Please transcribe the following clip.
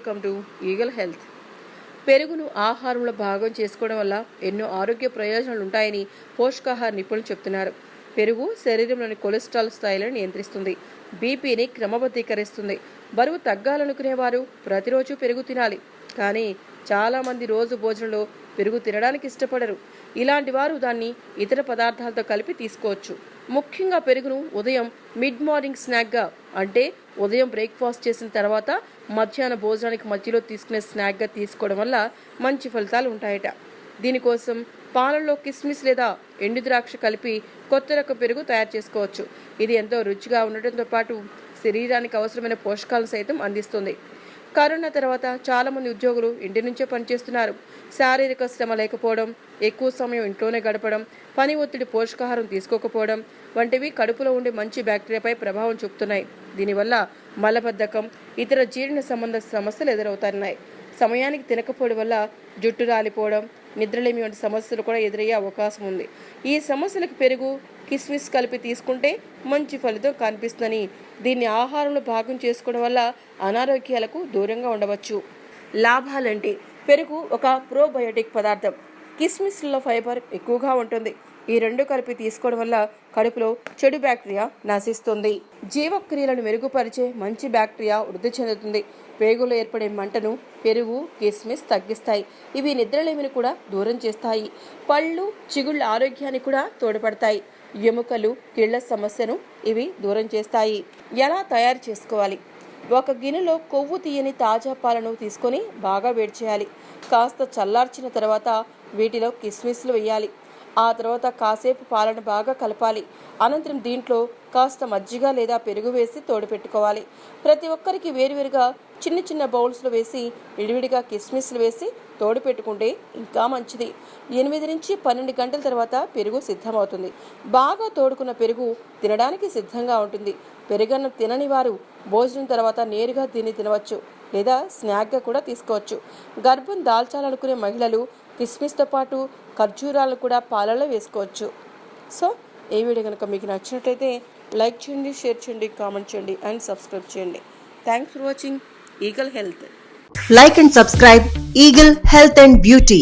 Welcome to eagle health. పెరుగును ఆహారంలో భాగం చేసుకోవడం వల్ల ఎన్నో ఆరోగ్య ప్రయోజనాలు ఉంటాయని పోషకాహార నిపుణులు చెప్తున్నారు. పెరుగు శరీరంలోని కొలెస్ట్రాల్ స్థాయిలను నియంత్రిస్తుంది, బీపీని క్రమబద్ధీకరిస్తుంది. బరువు తగ్గాలనుకునేవారు ప్రతిరోజు పెరుగు తినాలి. కానీ చాలామంది రోజు భోజనంలో పెరుగు తినడానికి ఇష్టపడరు. ఇలాంటి వారు దాన్ని ఇతర పదార్థాలతో కలిపి తీసుకోవచ్చు. ముఖ్యంగా పెరుగును ఉదయం మిడ్ మార్నింగ్ స్నాక్గా, అంటే ఉదయం బ్రేక్ఫాస్ట్ చేసిన తర్వాత మధ్యాహ్న భోజనానికి మధ్యలో తీసుకునే స్నాక్గా తీసుకోవడం వల్ల మంచి ఫలితాలు ఉంటాయట. దీనికోసం పాలల్లో కిస్మిస్ లేదా ఎండు ద్రాక్ష కలిపి కొత్త రకం పెరుగు తయారు చేసుకోవచ్చు. ఇది ఎంతో రుచిగా ఉండటంతో పాటు శరీరానికి అవసరమైన పోషకాలను సైతం అందిస్తుంది. కరోనా తర్వాత చాలామంది ఉద్యోగులు ఇంటి నుంచే పనిచేస్తున్నారు. శారీరక శ్రమ లేకపోవడం, ఎక్కువ సమయం ఇంట్లోనే గడపడం, పని ఒత్తిడి, పోషకాహారం తీసుకోకపోవడం వంటివి కడుపులో ఉండే మంచి బ్యాక్టీరియాపై ప్రభావం చూపుతున్నాయి. దీనివల్ల మలబద్ధకం, ఇతర జీర్ణ సంబంధ సమస్యలు ఎదురవుతున్నాయి. సమయానికి తినకపోవడం వల్ల జుట్టు రాలిపోవడం, నిద్రలేమి వంటి సమస్యలు కూడా ఎదురయ్యే అవకాశం ఉంది. ఈ సమస్యలకు పెరుగు, కిస్మిస్ కలిపి తీసుకుంటే మంచి ఫలితం కనిపిస్తుందని, దీన్ని ఆహారంలో భాగం చేసుకోవడం వల్ల అనారోగ్యాలకు దూరంగా ఉండవచ్చు. లాభాలంటే పెరుగు ఒక ప్రోబయోటిక్ పదార్థం. కిస్మిస్లలో ఫైబర్ ఎక్కువగా ఉంటుంది. ఈ రెండు కలిపి తీసుకోవడం వల్ల కడుపులో చెడు బ్యాక్టీరియా నశిస్తుంది. జీవక్రియలను మెరుగుపరిచే మంచి బ్యాక్టీరియా వృద్ధి చెందుతుంది. పేగులో ఏర్పడే మంటను పెరుగు, కిస్మిస్ తగ్గిస్తాయి. ఇవి నిద్రలేమిని కూడా దూరం చేస్తాయి. పళ్ళు, చిగుళ్ళ ఆరోగ్యాన్ని కూడా తోడ్పడతాయి. ఎముకలు, కీళ్ల సమస్యను ఇవి దూరం చేస్తాయి. ఎలా తయారు చేసుకోవాలి? ఒక గిన్నెలో కొవ్వు తీయని తాజా పాలను తీసుకొని బాగా వేడి చేయాలి. కాస్త చల్లార్చిన తర్వాత వీటిలో కిస్మిస్లు వేయాలి. ఆ తర్వాత కాసేపు పాలను బాగా కలపాలి. అనంతరం దీంట్లో కాస్త మజ్జిగ లేదా పెరుగు వేసి తోడుపెట్టుకోవాలి. ప్రతి ఒక్కరికి వేరువేరుగా చిన్న చిన్న బౌల్స్లో వేసి విడివిడిగా కిస్మిస్లు వేసి తోడు పెట్టుకుంటే ఇంకా మంచిది. 8 నుంచి 12 గంటల తర్వాత పెరుగు సిద్ధమవుతుంది. బాగా తోడుకున్న పెరుగు తినడానికి సిద్ధంగా ఉంటుంది. పెరుగన్నం తినని వారు భోజనం తర్వాత నేరుగా దీన్ని తినవచ్చు లేదా స్నాక్గా కూడా తీసుకోవచ్చు. గర్భం దాల్చాలనుకునే మహిళలు కిస్మిస్తో పాటు ఖర్జూరాలను కూడా పాలలో వేసుకోవచ్చు. సో ఈ వీడియో కనుక మీకు నచ్చినట్లయితే లైక్ చేయండి, షేర్ చేయండి, కామెంట్ చేయండి అండ్ సబ్స్క్రైబ్ చేయండి. Thanks for watching eagle health. Like and subscribe Eagle Health and Beauty.